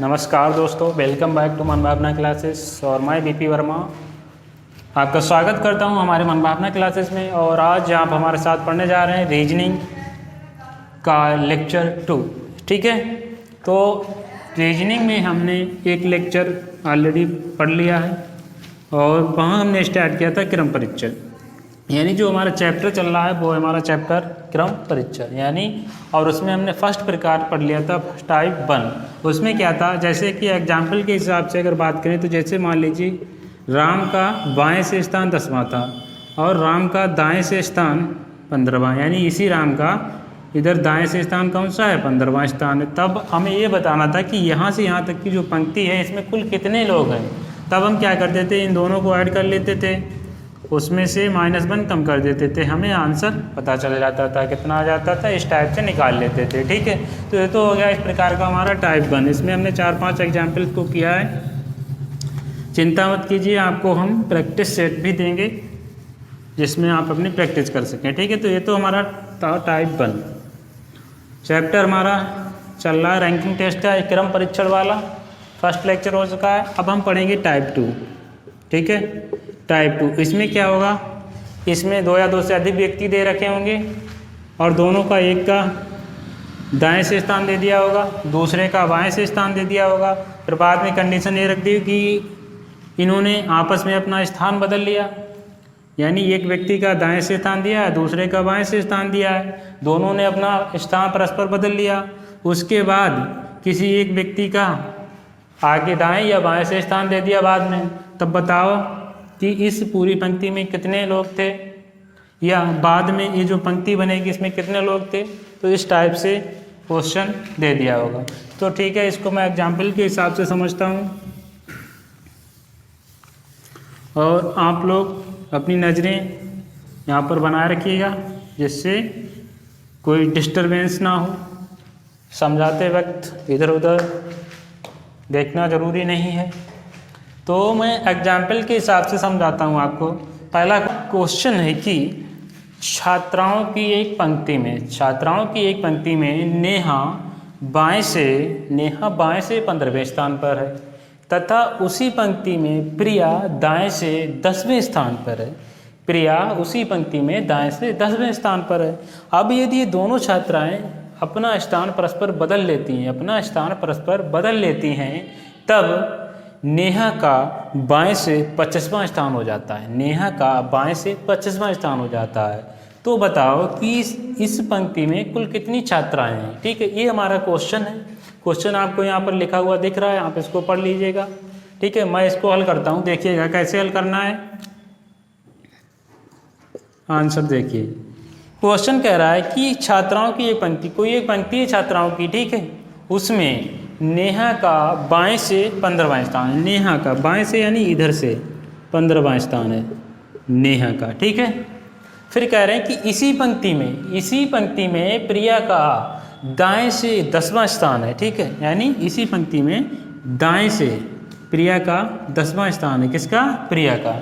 नमस्कार दोस्तों, welcome back to मनभावना classes और मैं बीपी वर्मा आपका स्वागत करता हूं हमारे मनभावना क्लासेस में। और आज आप हमारे साथ पढ़ने जा रहे हैं रीजनिंग का लेक्चर 2। ठीक है, तो रीजनिंग में हमने एक लेक्चर ऑलरेडी पढ़ लिया है और वहाँ हमने स्टार्ट किया था क्रम परीक्षण, यानी जो हमारा चैप्टर चल रहा है वो हमारा चैप्टर क्रम परीक्षण यानी, और उसमें हमने फर्स्ट प्रकार पढ़ लिया था टाइप 1। उसमें क्या था, जैसे कि एग्जाम्पल के हिसाब से अगर बात करें तो जैसे मान लीजिए राम का बाएं से स्थान 10वां था और राम का दाएं से स्थान 15वां, यानी इसी राम का इधर दाएं से स्थान कौन सा है, 15वां स्थान है। तब हमें ये बताना था कि यहाँ से यहाँ तक की जो पंक्ति है इसमें कुल कितने लोग हैं। तब हम क्या करते थे, इन दोनों को ऐड कर लेते थे, उसमें से -1 कम कर देते थे, हमें आंसर पता चल जाता था, कितना आ जाता था, इस टाइप से निकाल लेते थे। ठीक है, तो ये तो हो गया इस प्रकार का हमारा टाइप 1। इसमें हमने 4-5 एग्जाम्पल्स को किया है, चिंता मत कीजिए, आपको हम प्रैक्टिस सेट भी देंगे जिसमें आप अपनी प्रैक्टिस कर सकें। ठीक है, तो ये तो हमारा टाइप 1 चैप्टर हमारा चल रहा है, रैंकिंग टेस्ट का क्रम परीक्षण वाला फर्स्ट लेक्चर हो चुका है। अब हम पढ़ेंगे टाइप 2। ठीक है, टाइप 2 इसमें क्या होगा, इसमें 2 या 2 से अधिक व्यक्ति दे रखे होंगे और दोनों का एक का दाएं से स्थान दे दिया होगा, दूसरे का बाएं से स्थान दे दिया होगा। फिर बाद में कंडीशन ये रख दी कि इन्होंने आपस में अपना स्थान बदल लिया, यानी एक व्यक्ति का दाएं से स्थान दिया है, दूसरे का बाएं से स्थान दिया है, दोनों ने अपना स्थान परस्पर बदल लिया। उसके बाद किसी एक व्यक्ति का आगे दाएं या बाएं से स्थान दे दिया बाद में। तब बताओ कि इस पूरी पंक्ति में कितने लोग थे, या बाद में ये जो पंक्ति बनेगी इसमें कितने लोग थे। तो इस टाइप से क्वेश्चन दे दिया होगा। तो ठीक है, इसको मैं एग्जाम्पल के हिसाब से समझता हूँ और आप लोग अपनी नज़रें यहाँ पर बनाए रखिएगा जिससे कोई डिस्टरबेंस ना हो। समझाते वक्त इधर उधर देखना ज़रूरी नहीं है। तो मैं एग्जाम्पल के हिसाब से समझाता हूँ आपको। पहला क्वेश्चन है कि छात्राओं की एक पंक्ति में नेहा बाएं से 15वें स्थान पर है तथा उसी पंक्ति में प्रिया दाएं से 10वें स्थान पर है। अब यदि ये दोनों छात्राएं अपना स्थान परस्पर बदल लेती हैं तब नेहा का बाएं से 25वां स्थान हो जाता है। तो बताओ कि इस पंक्ति में कुल कितनी छात्राएं हैं। ठीक है, ये हमारा क्वेश्चन है। क्वेश्चन आपको यहाँ पर लिखा हुआ दिख रहा है, आप इसको पढ़ लीजिएगा। ठीक है, मैं इसको हल करता हूँ, देखिएगा कैसे हल करना है। आंसर देखिए, क्वेश्चन कह रहा है कि छात्राओं की एक पंक्ति है छात्राओं की। ठीक है, उसमें नेहा का बाएं से 15वां स्थान है, नेहा का बाएं से यानी इधर से 15वां स्थान है नेहा का। ठीक है, फिर कह रहे हैं कि इसी पंक्ति में प्रिया का दाएं से 10वां स्थान है। ठीक है, यानी इसी पंक्ति में दाएं से प्रिया का 10वां स्थान है, किसका, प्रिया का।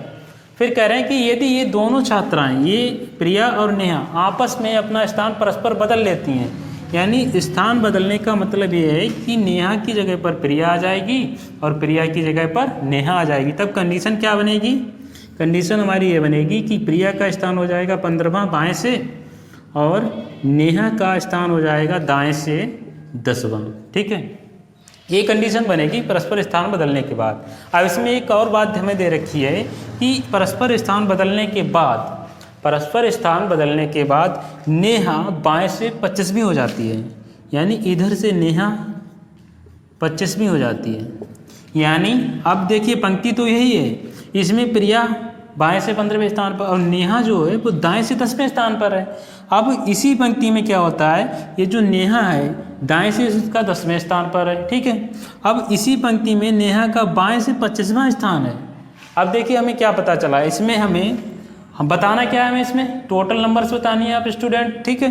फिर कह रहे हैं कि यदि ये दोनों छात्राएं, ये प्रिया और नेहा आपस में अपना स्थान परस्पर बदल लेती हैं, यानी स्थान बदलने का मतलब ये है कि नेहा की जगह पर प्रिया आ जाएगी और प्रिया की जगह पर नेहा आ जाएगी। तब कंडीशन क्या बनेगी, कंडीशन हमारी ये बनेगी कि प्रिया का स्थान हो जाएगा 15वां बाएं से और नेहा का स्थान हो जाएगा दाएं से 10वां। ठीक है, ये कंडीशन बनेगी परस्पर स्थान बदलने के बाद। अब इसमें एक और बात हमें दे रखी है कि परस्पर स्थान बदलने के बाद नेहा बाएं से 25वीं हो जाती है, यानी इधर से नेहा 25वीं हो जाती है। यानी अब देखिए पंक्ति तो यही है, इसमें प्रिया बाएं से 15वें स्थान पर और नेहा जो है वो दाएं से 10वें स्थान पर है। अब इसी पंक्ति में क्या होता है, ये जो नेहा है दाएं से उसका 10वें स्थान पर है। ठीक है, अब इसी पंक्ति में नेहा का बाएं से 25वां स्थान है। अब देखिए हमें क्या पता चला, इसमें हम बताना क्या है, हमें इसमें टोटल नंबर्स बतानी है आप स्टूडेंट। ठीक है,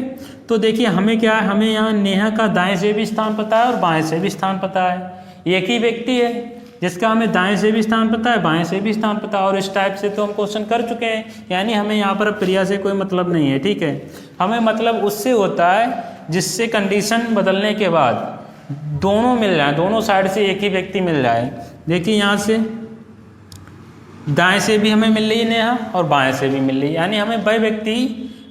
तो देखिए हमें क्या है, हमें यहाँ नेहा का दाएं से भी स्थान पता है और बाएं से भी स्थान पता है। एक ही व्यक्ति है जिसका हमें दाएं से भी स्थान पता है, बाएं से भी स्थान पता है, और इस टाइप से तो हम क्वेश्चन कर चुके हैं, यानी हमें यहाँ पर प्रिया से कोई मतलब नहीं है। ठीक है, हमें मतलब उससे होता है जिससे कंडीशन बदलने के बाद दोनों मिल जाए, दोनों साइड से एक ही व्यक्ति मिल जाए। देखिए यहाँ से दाएं से भी हमें मिल रही है नेहा और बाएं से भी मिल रही है, यानी हमें वह व्यक्ति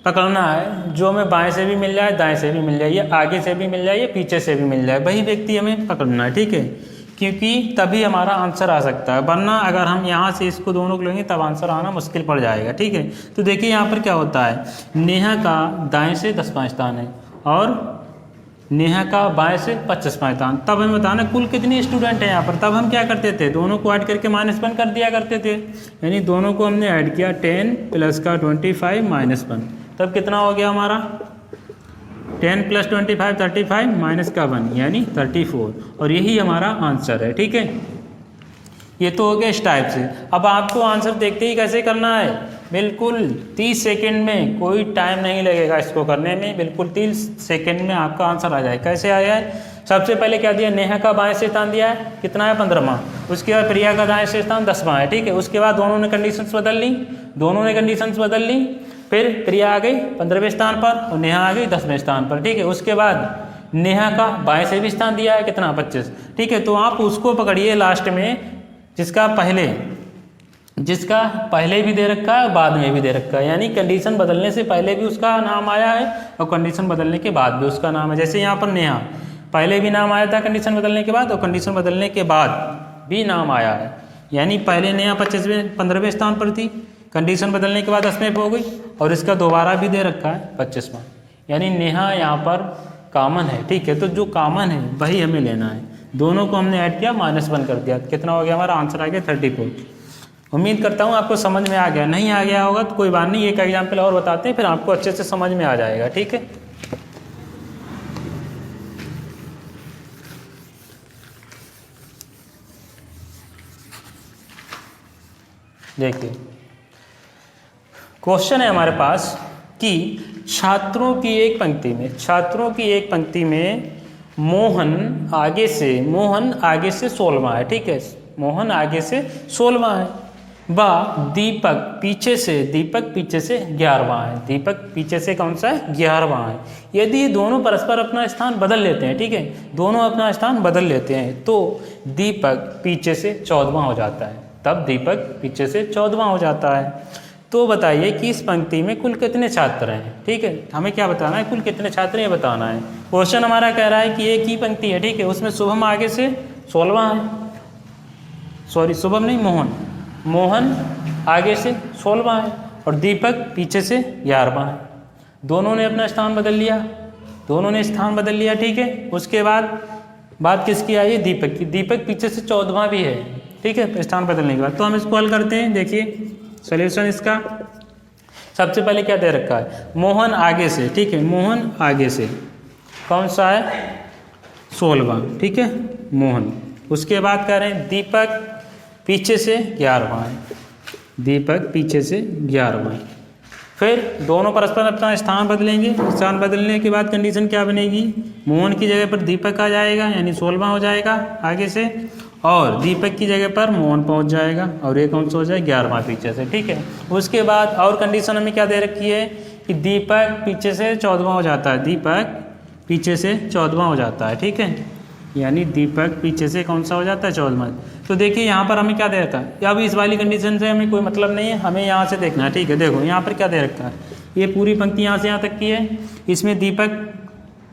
पकड़ना है जो हमें बाएं से भी मिल जाए, दाएं से भी मिल जाए, या आगे से भी मिल जाए, या पीछे से भी मिल जाए, वही व्यक्ति हमें पकड़ना है, ठीक है, क्योंकि तभी हमारा आंसर आ सकता है, वरना अगर हम यहाँ से इसको दोनों को लेंगे तब आंसर आना मुश्किल पड़ जाएगा, ठीक है। तो देखिए यहाँ पर क्या होता है, नेहा का दाएं से 10वां स्थान है और नेहा का बाएं से 25वां स्थान। तब हमें बताना कुल कितने स्टूडेंट हैं यहाँ पर। तब हम क्या करते थे, दोनों को ऐड करके -1 कर दिया करते थे, यानी दोनों को हमने ऐड किया 10 प्लस का 25 -1, तब कितना हो गया हमारा 10 प्लस 25 35 माइनस का 1 यानी 34, और यही हमारा आंसर है, ठीक है। ये तो हो गया इस टाइप से। अब आपको आंसर देखते ही कैसे करना है, बिल्कुल 30 सेकंड में, कोई टाइम नहीं लगेगा इसको करने में, बिल्कुल 30 सेकंड में आपका आंसर आ जाए। कैसे आया है, सबसे पहले क्या दिया, नेहा का बाएं से स्थान दिया है, कितना है 15वां, उसके बाद प्रिया का दाएं से स्थान 10वां है, ठीक है। उसके बाद दोनों ने कंडीशंस बदल ली, फिर प्रिया आ गई 15वें स्थान पर और नेहा आ गई 10वें स्थान पर, ठीक है। उसके बाद नेहा का बाएं से भी स्थान दिया है, कितना 25, ठीक है। तो आप उसको पकड़िए लास्ट में जिसका पहले भी दे रखा है और बाद में भी दे रखा है, यानी कंडीशन बदलने से पहले भी उसका नाम आया है और कंडीशन बदलने के बाद भी उसका नाम है। जैसे यहाँ पर नेहा पहले भी नाम आया था कंडीशन बदलने के बाद, और कंडीशन बदलने के बाद भी नाम आया है, यानी पहले नेहा 15वें स्थान पर थी, कंडीशन बदलने के बाद 10वें पे हो गई, और इसका दोबारा भी दे रखा है 25वां, यानी नेहा यहाँ पर कॉमन है, ठीक है। तो जो कॉमन है वही हमें लेना है, दोनों को हमने ऐड किया -1 कर दिया, कितना हो गया हमारा आंसर आ गया 34। उम्मीद करता हूँ आपको समझ में आ गया, नहीं आ गया होगा तो कोई बात नहीं, एक एग्जाम्पल और बताते हैं, फिर आपको अच्छे से समझ में आ जाएगा, ठीक है। देखिए क्वेश्चन है हमारे पास कि छात्रों की एक पंक्ति में मोहन आगे से 16वां है, ठीक है, मोहन आगे से 16वां है, व दीपक पीछे से 11वां है, दीपक पीछे से कौन सा है 11वां है। यदि दोनों परस्पर अपना स्थान बदल लेते हैं, ठीक है, दोनों अपना स्थान बदल लेते हैं तो दीपक पीछे से 14वां हो जाता है, तब दीपक पीछे से 14वां हो जाता है। तो बताइए कि इस पंक्ति में कुल कितने छात्र हैं, ठीक है, हमें क्या बताना है, कुल कितने छात्र हैं बताना है। क्वेश्चन हमारा कह रहा है कि एक ही पंक्ति है, ठीक है, उसमें शुभम आगे से 16वां है, सॉरी शुभम नहीं, मोहन आगे से 16वां है और दीपक पीछे से 11वां है। दोनों ने अपना स्थान बदल लिया, ठीक है। उसके बाद बात किसकी आई है, दीपक की, दीपक पीछे से 14वां भी है, ठीक है, स्थान बदलने के बाद। तो हम इसको हल करते हैं, देखिए सॉल्यूशन इसका। सबसे पहले क्या दे रखा है, मोहन आगे से, ठीक है, मोहन आगे से कौन सा है 16वां, ठीक है, मोहन। उसके बाद कह रहे हैं दीपक पीछे से 11वां है, दीपक पीछे से 11वां। फिर दोनों परस्पर अपना स्थान बदलेंगे, स्थान बदलने के बाद कंडीशन क्या बनेगी, मोहन की जगह पर दीपक आ जाएगा, यानी 16वां हो जाएगा आगे से, और दीपक की जगह पर मोहन पहुंच जाएगा और ये कौन सा हो जाएगा 11वां पीछे से, ठीक है। उसके बाद और कंडीशन हमें क्या दे रखी है कि दीपक पीछे से 14वां हो जाता है, दीपक पीछे से 14वां हो जाता है, ठीक है, यानी दीपक पीछे से कौन सा हो जाता है 14वां। तो देखिए यहाँ पर हमें क्या दे रखा है, अब इस वाली कंडीशन से हमें कोई मतलब नहीं है, हमें यहाँ से देखना है, ठीक है। देखो यहाँ पर क्या दे रखा है, ये पूरी पंक्ति यहाँ से यहाँ तक की है, इसमें दीपक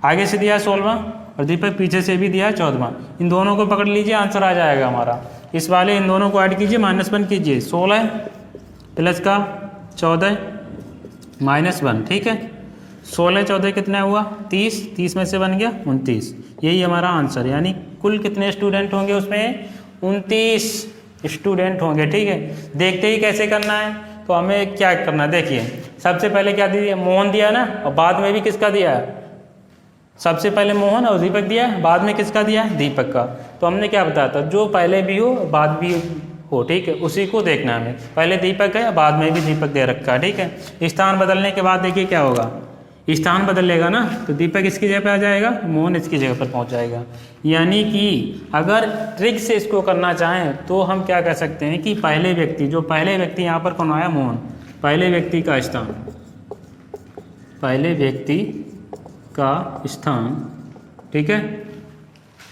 आगे से दिया है 16वां और दीपक पीछे से भी दिया है 14वां। इन दोनों को पकड़ लीजिए, आंसर आ जाएगा हमारा। इस वाले इन दोनों को ऐड कीजिए, -1 कीजिए, 16 प्लस का 14 -1, ठीक है। 16 14 कितना हुआ 30, 30 में से बन गया 29, यही हमारा आंसर। यानी कुल कितने स्टूडेंट होंगे उसमें 29 स्टूडेंट होंगे, ठीक है। देखते ही कैसे करना है, तो हमें क्या करना है, देखिए सबसे पहले क्या दिया, मोहन दिया ना, और बाद में भी किसका दिया है, सबसे पहले मोहन और दीपक दिया है, बाद में किसका दिया है, दीपक का। तो हमने क्या बताया था, जो पहले भी हो बाद भी हो, ठीक है, उसी को देखना है हमें। पहले दीपक है, बाद में भी दीपक दे रखा है, ठीक है। स्थान बदलने के बाद देखिए क्या होगा, स्थान बदल लेगा ना, तो दीपक इसकी जगह पे आ जाएगा, मोहन इसकी जगह पर पहुंच जाएगा। यानी कि अगर ट्रिक से इसको करना चाहें तो हम क्या कह सकते हैं कि पहले व्यक्ति यहाँ पर कौन आया, मोहन, पहले व्यक्ति का स्थान, ठीक है,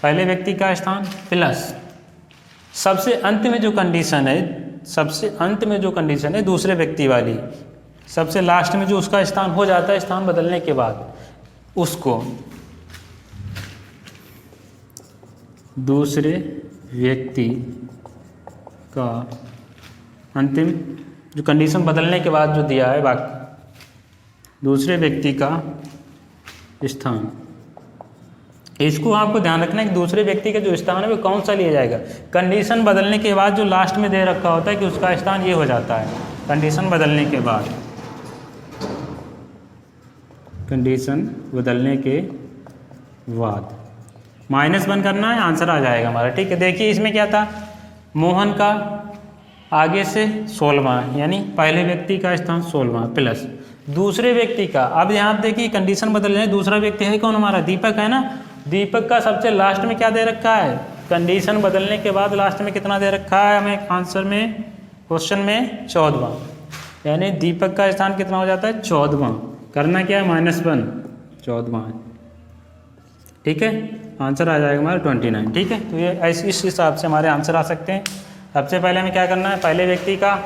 पहले व्यक्ति का स्थान प्लस सबसे अंत में जो कंडीशन है, सबसे अंत में जो कंडीशन है दूसरे व्यक्ति वाली, सबसे लास्ट में जो उसका स्थान हो जाता है स्थान बदलने के बाद, उसको दूसरे व्यक्ति का अंतिम जो कंडीशन बदलने के बाद जो दिया है वाक्य, दूसरे व्यक्ति का स्थान, इसको आपको ध्यान रखना है कि दूसरे व्यक्ति का जो स्थान है वो कौन सा लिया जाएगा। कंडीशन बदलने के बाद जो लास्ट में दे रखा होता है कि उसका स्थान ये हो जाता है, कंडीशन बदलने के बाद, कंडीशन बदलने के बाद -1 करना है, आंसर आ जाएगा हमारा। ठीक है, देखिए इसमें क्या था, मोहन का आगे से 16वां यानी पहले व्यक्ति का स्थान 16वां प्लस दूसरे व्यक्ति का। अब यहाँ देखिए कंडीशन बदल रहे हैं, दूसरा व्यक्ति है कौन, हमारा दीपक है ना। दीपक का सबसे लास्ट में क्या दे रखा है, कंडीशन बदलने के बाद लास्ट में कितना दे रखा है हमें आंसर में, क्वेश्चन में 14वां, यानी दीपक का स्थान कितना हो जाता है 14वां। करना क्या है -1, 14वां। ठीक है, आंसर आ जाएगा हमारा 29। ठीक है, तो ये ऐसे इस हिसाब से हमारे आंसर आ सकते हैं। सबसे पहले हमें क्या करना है, पहले व्यक्ति का,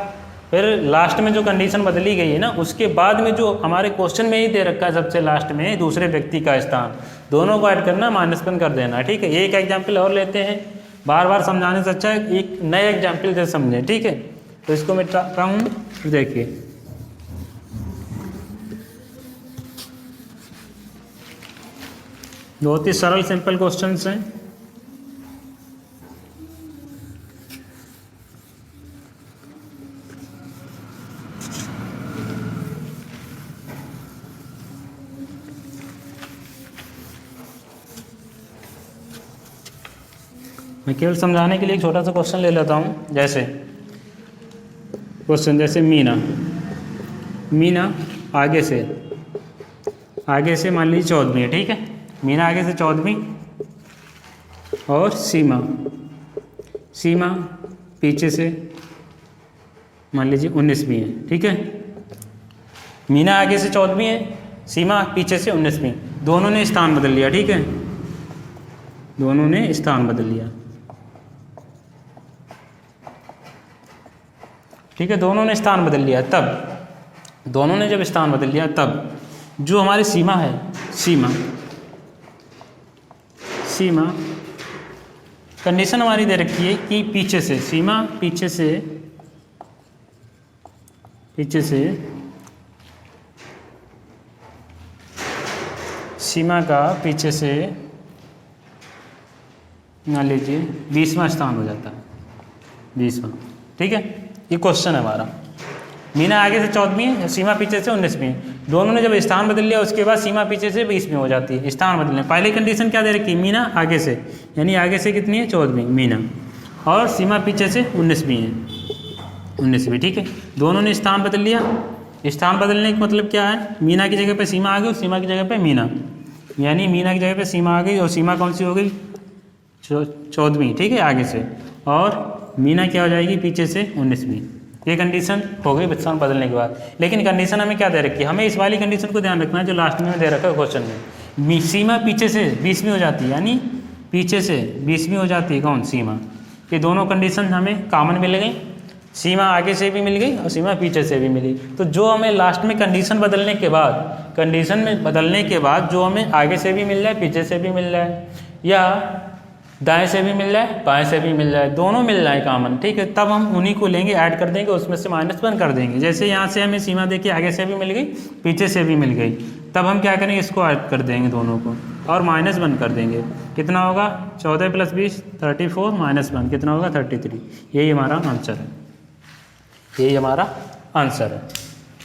फिर लास्ट में जो कंडीशन बदली गई है ना उसके बाद में जो हमारे क्वेश्चन में ही दे रखा है सबसे लास्ट में दूसरे व्यक्ति का स्थान, दोनों को ऐड करना, -1 कर देना। ठीक है, एक एग्जाम्पल और लेते हैं, बार बार समझाने से अच्छा है एक नए एग्जाम्पल से समझें। ठीक है, तो इसको मैं मिटाता हूँ, देखिए बहुत ही सरल सिंपल क्वेश्चन हैं। मैं केवल समझाने के लिए एक छोटा सा क्वेश्चन ले लेता हूँ। जैसे क्वेश्चन, जैसे मीना आगे से मान लीजिए 14वीं है। ठीक है, मीना आगे से 14वीं और सीमा पीछे से मान लीजिए 19वीं है। ठीक है, मीना आगे से 14वीं है, सीमा पीछे से 19वीं, दोनों ने स्थान बदल लिया। ठीक है, दोनों ने स्थान बदल लिया। ठीक है, दोनों ने स्थान बदल लिया, तब दोनों ने जब स्थान बदल लिया तब जो हमारी सीमा है, सीमा कंडीशन हमारी दे रखी है कि पीछे से, सीमा पीछे से सीमा का पीछे से मान लीजिए 20वां स्थान हो जाता है, 20वां। ठीक है, ये क्वेश्चन है हमारा। मीना आगे से 14वीं है, सीमा पीछे से 19वीं है, दोनों ने जब स्थान बदल लिया उसके बाद सीमा पीछे से 20वीं हो जाती है, स्थान बदलने। पहले कंडीशन क्या दे रखी है, मीना आगे से, यानी आगे से कितनी है 14वीं मीना, और सीमा पीछे से 19वीं है, 19वीं। ठीक है, दोनों ने स्थान बदल लिया। स्थान बदलने का मतलब क्या है, मीना की जगह पे सीमा आ गई और सीमा की जगह पे मीना, यानी मीना की जगह पे सीमा आ गई और सीमा कौन सी हो गई 14वीं। ठीक है, आगे से, और मीना क्या हो जाएगी पीछे से 19वीं। ये कंडीशन हो गई स्थान बदलने के बाद। लेकिन कंडीशन हमें क्या दे रखी है, हमें इस वाली कंडीशन को ध्यान रखना है जो लास्ट में दे रखा है क्वेश्चन में। सीमा पीछे से 20वीं हो जाती है, यानी पीछे से 20वीं हो जाती है कौन, सीमा। ये दोनों कंडीशन हमें कॉमन मिल गई, सीमा आगे से भी मिल गई और सीमा पीछे से भी मिली। तो जो हमें लास्ट में कंडीशन बदलने के बाद, कंडीशन में बदलने के बाद जो हमें आगे से भी मिल जाए, पीछे से भी मिल जाए, या दाएं से भी मिल जाए, बाएं से भी मिल जाए, दोनों मिल जाए कॉमन। ठीक है, तब हम उन्हीं को लेंगे, ऐड कर देंगे, उसमें से -1 कर देंगे। जैसे यहाँ से हमें सीमा देखिए आगे से भी मिल गई, पीछे से भी मिल गई, तब हम क्या करेंगे, इसको ऐड कर देंगे दोनों को और -1 कर देंगे। कितना होगा 14 + 20 34, -1 कितना होगा 33। यही हमारा आंसर है, यही हमारा आंसर है।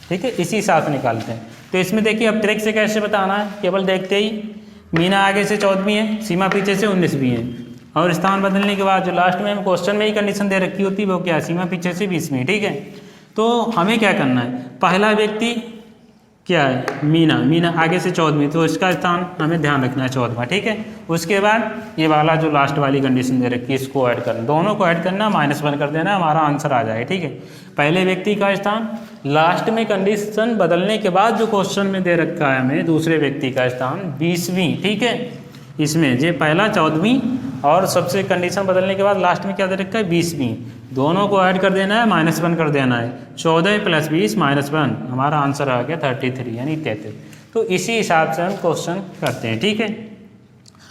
ठीक है, इसी हिसाब से निकालते हैं। तो इसमें देखिए अब ट्रिक से कैसे बताना है, केवल देखते ही मीना आगे से 14वीं है, सीमा पीछे से 19वीं है, और स्थान बदलने के बाद जो लास्ट में हम क्वेश्चन में ही कंडीशन दे रखी होती है वो क्या, सीमा पीछे से 20वीं। ठीक है, तो हमें क्या करना है, पहला व्यक्ति क्या है, मीना आगे से 14वीं, तो इसका स्थान हमें ध्यान रखना है 14वां। ठीक है, उसके बाद ये वाला जो लास्ट वाली कंडीशन दे रखी है इसको ऐड करना, दोनों को ऐड करना, -1 कर देना, हमारा आंसर आ जाएगा। ठीक है, पहले व्यक्ति का स्थान, लास्ट में कंडीशन बदलने के बाद जो क्वेश्चन में दे रखा है हमें दूसरे व्यक्ति का स्थान 20वीं। ठीक है, इसमें जो पहला 14वीं और सबसे कंडीशन बदलने के बाद लास्ट में क्या दे रखा है 20वीं, दोनों को ऐड कर देना है, -1 कर देना है। 14 + 20 -1, हमारा आंसर आ गया 33 यानी 33। तो इसी हिसाब से हम क्वेश्चन करते हैं, ठीक है।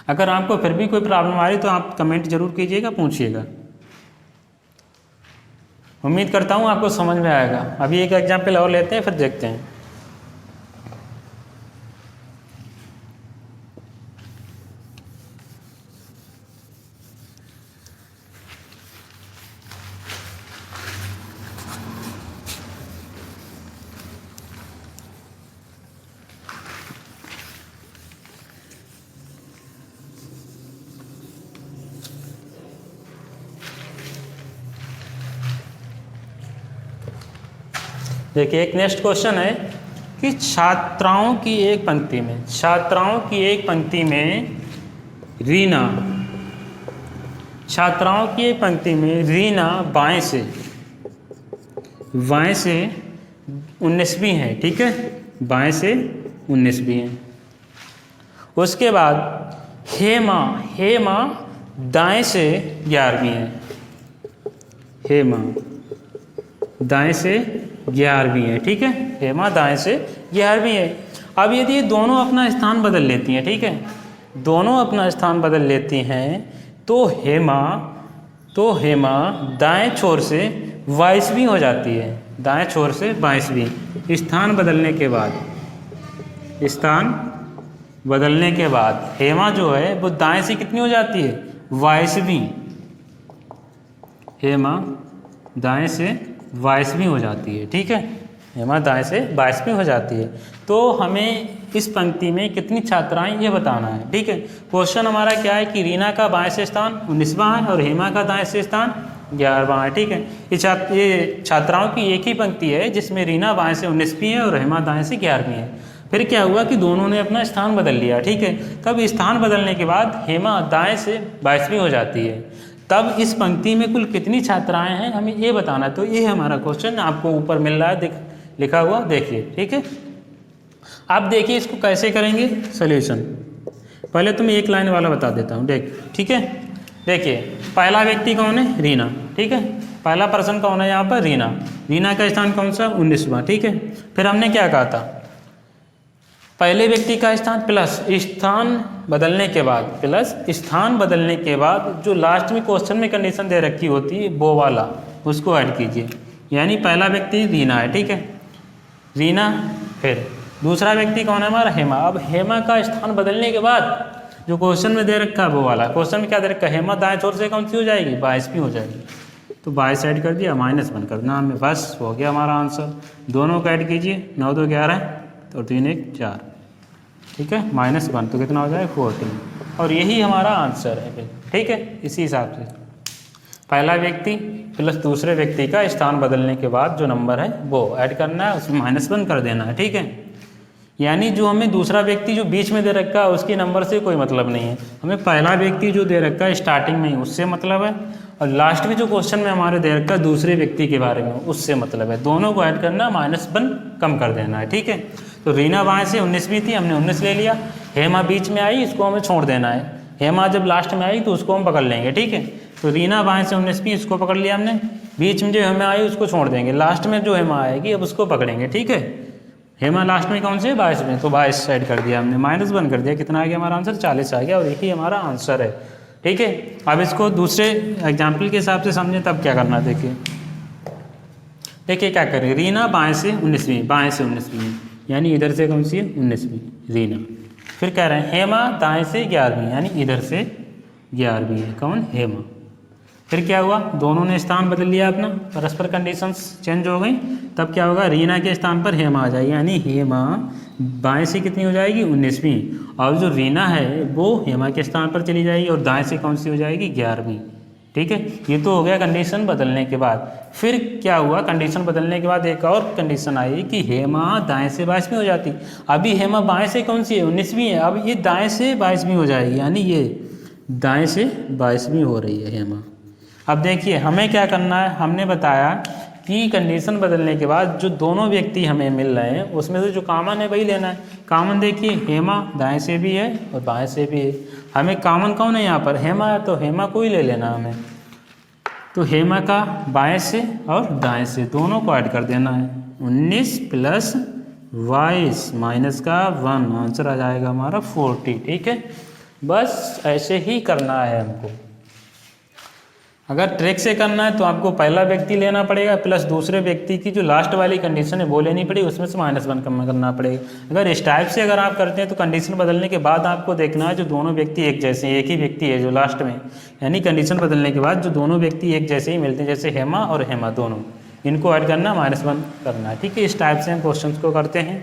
अगर आपको फिर भी कोई प्रॉब्लम आ रही तो आप कमेंट जरूर कीजिएगा, पूछिएगा। उम्मीद करता हूँ आपको समझ में आएगा। अभी एक एग्जाम्पल और लेते हैं, फिर देखते हैं। देखिए एक नेक्स्ट क्वेश्चन है कि छात्राओं की एक पंक्ति में रीना बाएं से 19वीं है, ठीक है, बाएं से 19वीं है। उसके बाद हेमा दाएं से 11वीं है, हेमा दाएं से 11वीं है, ठीक है, हेमा दाएं से 11वीं है। अब यदि ये दोनों अपना स्थान बदल लेती हैं, ठीक है, दोनों अपना स्थान बदल लेती हैं, तो हेमा दाएं छोर से 22वीं हो जाती है, दाएं छोर से 22वीं। स्थान बदलने के बाद हेमा जो है वो दाएं से कितनी हो जाती है 22वीं, हेमा दाएं से 22वीं हो जाती है, ठीक है, हेमा दाएं से 22वीं हो जाती है। तो हमें इस पंक्ति में कितनी छात्राएं ये बताना है, ठीक है। क्वेश्चन हमारा क्या है कि रीना का बाएं से स्थान 19वां है और हेमा का दाएं से स्थान 11वां है, ठीक है। ये छात्राओं की एक ही पंक्ति है जिसमें रीना बाएं से 19वीं है और हेमा दाएं से 11वीं है। फिर क्या हुआ कि दोनों ने अपना स्थान बदल लिया, ठीक है। तब स्थान बदलने के बाद हेमा दाएं से 22वीं हो जाती है। तब इस पंक्ति में कुल कितनी छात्राएं हैं हमें ये बताना है। तो ये हमारा क्वेश्चन आपको ऊपर मिल रहा है लिखा हुआ, देखिए, ठीक है। आप देखिए इसको कैसे करेंगे सोल्यूशन। पहले तो मैं एक लाइन वाला बता देता हूँ, ठीक है। देखिए पहला व्यक्ति कौन है रीना, ठीक है, पहला पर्सन कौन है यहाँ पर रीना का स्थान कौन सा 19वां, ठीक है। फिर हमने क्या कहा था पहले व्यक्ति का स्थान प्लस स्थान बदलने के बाद जो लास्ट में क्वेश्चन में कंडीशन दे रखी होती है वो वाला उसको ऐड कीजिए। यानी पहला व्यक्ति रीना है, ठीक है, रीना। फिर दूसरा व्यक्ति कौन है हमारा हेमा। अब हेमा का स्थान बदलने के बाद जो क्वेश्चन में दे रखा है वो वाला, क्वेश्चन में क्या दे रखा है हेमा दाएं छोर से कौन सी हो जाएगी 22वीं हो जाएगी। तो 22 ऐड कर दिया, -1 कर देना हमें, बस हो गया हमारा आंसर। दोनों को ऐड कीजिए, 9 2 11 और 3 1 4, ठीक है, -1 तो कितना हो जाएगा 14। और यही हमारा आंसर है, ठीक है। इसी हिसाब से पहला व्यक्ति प्लस दूसरे व्यक्ति का स्थान बदलने के बाद जो नंबर है वो ऐड करना है, उसमें -1 कर देना है, ठीक है। यानी जो हमें दूसरा व्यक्ति जो बीच में दे रखा है उसके नंबर से कोई मतलब नहीं है, हमें पहला व्यक्ति जो दे रखा है स्टार्टिंग में ही उससे मतलब है, और लास्ट में जो क्वेश्चन में हमारे दे रखा है दूसरे व्यक्ति के बारे में उससे मतलब है। दोनों को ऐड करना, -1 कम कर देना है, ठीक है। तो रीना बाएं से 19वीं थी, हमने 19 ले लिया। हेमा बीच में आई, इसको हमें छोड़ देना है। हेमा जब लास्ट में आई तो उसको हम पकड़ लेंगे, ठीक है। तो रीना बाएं से 19वीं, इसको पकड़ लिया हमने। बीच में जो हेमा आई उसको छोड़ देंगे, लास्ट में जो हेमा आएगी अब उसको पकड़ेंगे, ठीक है। हेमा लास्ट में कौन से 22 में, तो 22 ऐड कर दिया हमने, -1 कर दिया, कितना आ गया हमारा आंसर 40 आ गया, और यही हमारा आंसर है, ठीक है। अब इसको दूसरे एग्जाम्पल के हिसाब से समझें तब क्या करना। देखिए क्या करें, रीना बाएं से 19वीं, यानी इधर से कौन सी है 19वीं रीना। फिर कह रहे हैं हेमा दाएं से 11वीं, यानी इधर से 11वीं है कौन हेमा। फिर क्या हुआ, दोनों ने स्थान बदल लिया अपना, परस्पर कंडीशंस चेंज हो गई। तब क्या होगा, रीना के स्थान पर हेमा आ जाएगी, यानी हेमा बाएं से कितनी हो जाएगी 19वीं, और जो रीना है वो हेमा के स्थान पर चली जाएगी और दाएं से कौन सी हो जाएगी 11वीं, ठीक है। ये तो हो गया कंडीशन बदलने के बाद। फिर क्या हुआ, कंडीशन बदलने के बाद एक और कंडीशन आई कि हेमा दाएं से 22वीं हो जाती। अभी हेमा बाएं से कौन सी है 19वीं है, अब ये दाएं से 22वीं हो जाएगी, यानी ये दाएं से 22वीं हो रही है हेमा। अब देखिए हमें क्या करना है, हमने बताया कि कंडीशन बदलने के बाद जो दोनों व्यक्ति हमें मिल रहे हैं उसमें से जो कॉमन है वही लेना है। कॉमन देखिए हेमा दाएं से भी है और बाएं से भी है। हमें कॉमन कौन है यहाँ पर? हेमा है, तो हेमा को ही ले लेना हमें। तो हेमा का बाएं से और दाएं से दोनों को ऐड कर देना है। 19 प्लस 22 माइनस का 1, आंसर आ जाएगा हमारा 40। ठीक है, बस ऐसे ही करना है हमको। अगर ट्रिक से करना है तो आपको पहला व्यक्ति लेना पड़ेगा प्लस दूसरे व्यक्ति की जो लास्ट वाली कंडीशन है वो लेनी पड़ेगी, उसमें से -1 कम करना पड़ेगा। अगर इस टाइप से अगर आप करते हैं तो कंडीशन बदलने के बाद आपको देखना है जो दोनों व्यक्ति एक जैसे, एक ही व्यक्ति है जो लास्ट में, यानी कंडीशन बदलने के बाद जो दोनों व्यक्ति एक जैसे ही मिलते हैं, जैसे हेमा और हेमा दोनों, इनको ऐड करना, -1 करना है। ठीक है, इस टाइप से हम क्वेश्चन को करते हैं।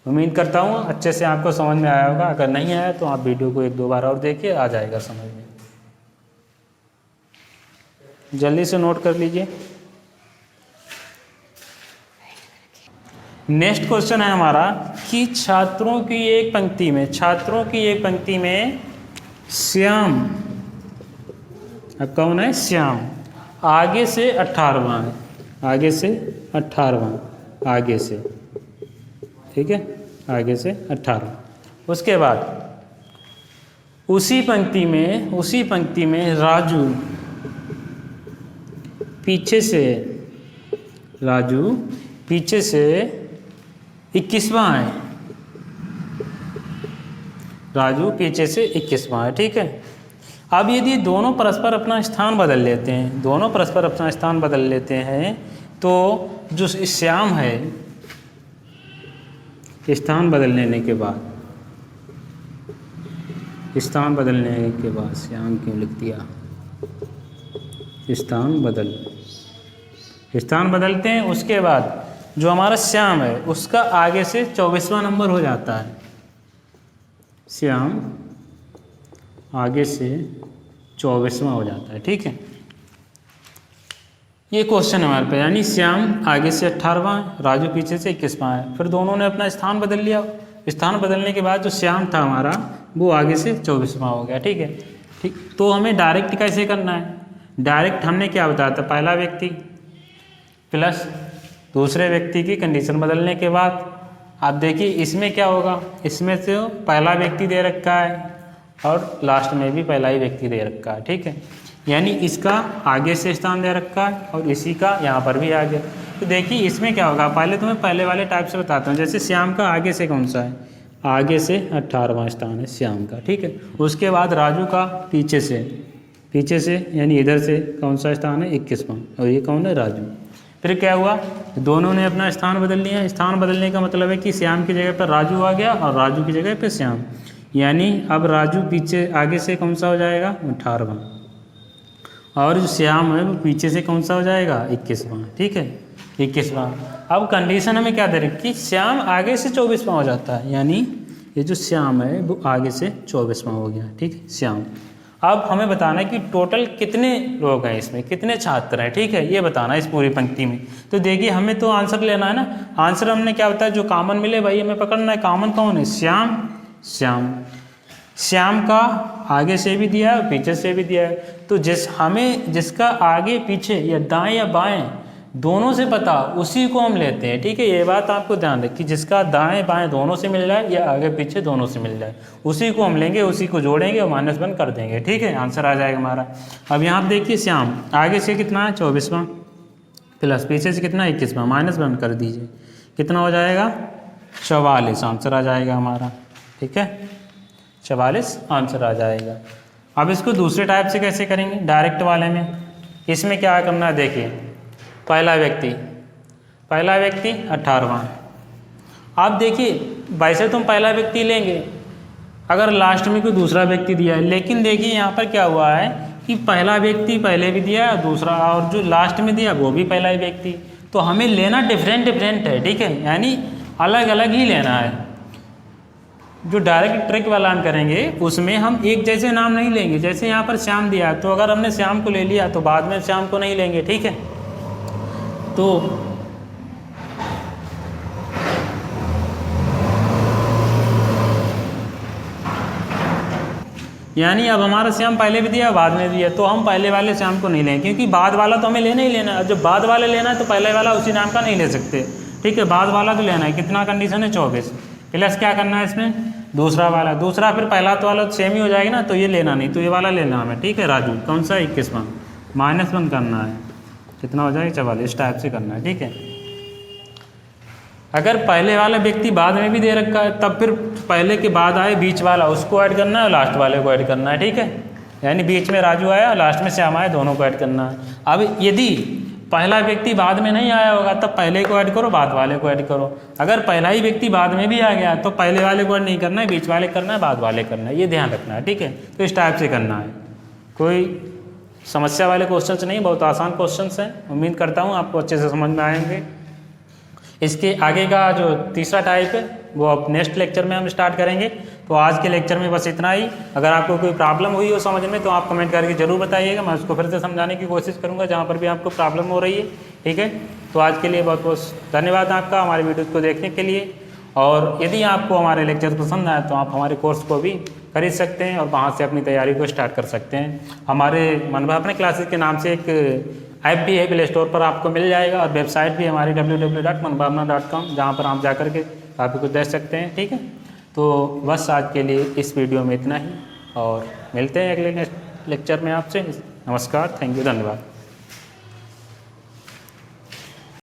उम्मीद करता हूँ अच्छे से आपको समझ में आया होगा। अगर नहीं आया तो आप वीडियो को 1-2 बार और देखिए, आ जाएगा समझ में। जल्दी से नोट कर लीजिए। नेक्स्ट क्वेश्चन है हमारा कि छात्रों की एक पंक्ति में श्याम, अब कौन है? श्याम आगे से 18वां है, आगे से 18वां, आगे से, ठीक है, आगे से 18। उसके बाद उसी पंक्ति में राजू पीछे से 21वां है, राजू पीछे से 21वां है। ठीक है, अब यदि दोनों परस्पर अपना स्थान बदल लेते हैं, तो जो श्याम है, स्थान बदलने के बाद श्याम क्यों लिख दिया? स्थान बदलते हैं। उसके बाद जो हमारा श्याम है उसका आगे से 24वां नंबर हो जाता है। श्याम आगे से 24वां हो जाता है। ठीक है, ये क्वेश्चन हमारे पे, यानी श्याम आगे से 18वां, राजू पीछे से 21वां है। फिर दोनों ने अपना स्थान बदल लिया। स्थान बदलने के बाद जो श्याम था हमारा वो आगे से 24वां हो गया। ठीक है, ठीक, तो हमें डायरेक्ट कैसे करना है? डायरेक्ट हमने क्या बताया था? पहला व्यक्ति प्लस दूसरे व्यक्ति की कंडीशन बदलने के बाद। आप देखिए इसमें क्या होगा, इसमें से पहला व्यक्ति दे रखा है और लास्ट में भी पहला ही व्यक्ति दे रखा है। ठीक है, यानी इसका आगे से स्थान दे रखा है और इसी का यहाँ पर भी आगे। तो देखिए इसमें क्या होगा, पहले तो मैं पहले वाले टाइप से बताता हूँ। जैसे श्याम का आगे से कौन सा है? आगे से 18वां स्थान है श्याम का। ठीक है, उसके बाद राजू का पीछे से यानी इधर से कौन सा स्थान है? 21वां, और ये कौन है? राजू। फिर क्या हुआ, दोनों ने अपना स्थान बदल लिया। स्थान बदलने का मतलब है कि श्याम की जगह पर राजू आ गया और राजू की जगह पर श्याम, यानी अब राजू पीछे आगे से कौन सा हो जाएगा? 18वां, और जो श्याम है वो पीछे से कौन सा हो जाएगा? 21वां। ठीक है, 21वां। अब कंडीशन हमें क्या दे रखी कि श्याम आगे से 24वां हो जाता है, यानी ये जो श्याम है वो आगे से 24वां हो गया। ठीक है, श्याम। अब हमें बताना है कि टोटल कितने लोग हैं इसमें, कितने छात्र हैं। ठीक है, ये बताना है इस पूरी पंक्ति में। तो देखिए हमें तो आंसर लेना है ना। आंसर हमने क्या बताया, जो कॉमन मिले भाई हमें पकड़ना है। कॉमन कौन है? श्याम का आगे से भी दिया है और पीछे से भी दिया है। तो जिसका आगे पीछे या दाएं या बाएं दोनों से पता, उसी को हम लेते हैं। ठीक है, ये बात आपको ध्यान रखिए, जिसका दाएं बाएं दोनों से मिल जाए या आगे पीछे दोनों से मिल जाए, उसी को हम लेंगे, उसी को जोड़ेंगे और -1 कर देंगे। ठीक है, आंसर आ जाएगा हमारा। अब यहाँ देखिए श्याम आगे से कितना है? 24वां, प्लस पीछे से कितना? 21वां, -1 कर दीजिए, कितना हो जाएगा? 44, आंसर आ जाएगा हमारा। ठीक है, 44 आंसर आ जाएगा। अब इसको दूसरे टाइप से कैसे करेंगे? डायरेक्ट वाले में। इसमें क्या करना है, देखिए पहला व्यक्ति 18वां। आप देखिए वैसे तुम पहला व्यक्ति लेंगे अगर लास्ट में कोई दूसरा व्यक्ति दिया है, लेकिन देखिए यहाँ पर क्या हुआ है कि पहला व्यक्ति पहले भी दिया है दूसरा, और जो लास्ट में दिया वो भी पहला ही व्यक्ति। तो हमें लेना डिफरेंट है। ठीक है, यानी अलग अलग ही लेना है। जो डायरेक्ट ट्रिक वाला हम करेंगे उसमें हम एक जैसे नाम नहीं लेंगे। जैसे यहाँ पर श्याम दिया, तो अगर हमने श्याम को ले लिया तो बाद में श्याम को नहीं लेंगे। ठीक है, तो यानी अब हमारा श्याम पहले भी दिया बाद में दिया, तो हम पहले वाले श्याम को नहीं लें, क्योंकि बाद वाला तो हमें लेना ही लेना है। जब बाद वाले लेना है तो पहले वाला उसी नाम का नहीं ले सकते, ठीक है। बाद वाला तो लेना है, कितना कंडीशन है 24, प्लस क्या करना है इसमें दूसरा वाला, दूसरा फिर पहला तो वाला सेम ही हो जाएगा ना, तो ये लेना नहीं, तो ये वाला लेना हमें, ठीक है। राजू कौन सा 21वां -1 करना है, कितना हो जाएगा 44, इस टाइप से करना है, ठीक है। अगर पहले वाला व्यक्ति बाद में भी दे रखा है तब फिर पहले के बाद आए बीच वाला उसको ऐड करना है और लास्ट वाले को ऐड करना है, ठीक है। यानी बीच में राजू आया लास्ट में श्याम आया, दोनों को ऐड करना है। अब यदि पहला व्यक्ति बाद में नहीं आया होगा तब पहले को ऐड करो, बाद वाले को ऐड करो। अगर पहला ही व्यक्ति बाद में भी आ गया तो पहले वाले को ऐड नहीं करना है, बीच वाले करना है, बाद वाले करना है, ये ध्यान रखना है, ठीक है। तो इस टाइप से करना है, कोई समस्या वाले क्वेश्चन नहीं, बहुत आसान क्वेश्चन हैं। उम्मीद करता हूँ आपको अच्छे से समझ में आएंगे। इसके आगे का जो तीसरा टाइप है वो अब नेक्स्ट लेक्चर में हम स्टार्ट करेंगे। तो आज के लेक्चर में बस इतना ही। अगर आपको कोई प्रॉब्लम हुई हो समझ में तो आप कमेंट करके जरूर बताइएगा, मैं उसको फिर से समझाने की कोशिश करूँगा जहाँ पर भी आपको प्रॉब्लम हो रही है, ठीक है। तो आज के लिए बहुत बहुत धन्यवाद आपका हमारे वीडियोज़ को देखने के लिए। और यदि आपको हमारे लेक्चर पसंद आए तो आप हमारे कोर्स को भी खरीद सकते हैं और वहाँ से अपनी तैयारी को स्टार्ट कर सकते हैं। हमारे मनभावना क्लासेस के नाम से एक ऐप भी है, प्ले स्टोर पर आपको मिल जाएगा, और वेबसाइट भी हमारी www.manbhavna.com, जहाँ पर आप जाकर के काफ़ी कुछ देख सकते हैं, ठीक है। तो बस आज के लिए इस वीडियो में इतना ही, और मिलते हैं अगले नेक्स्ट लेक्चर में आपसे। नमस्कार, थैंक यू, धन्यवाद।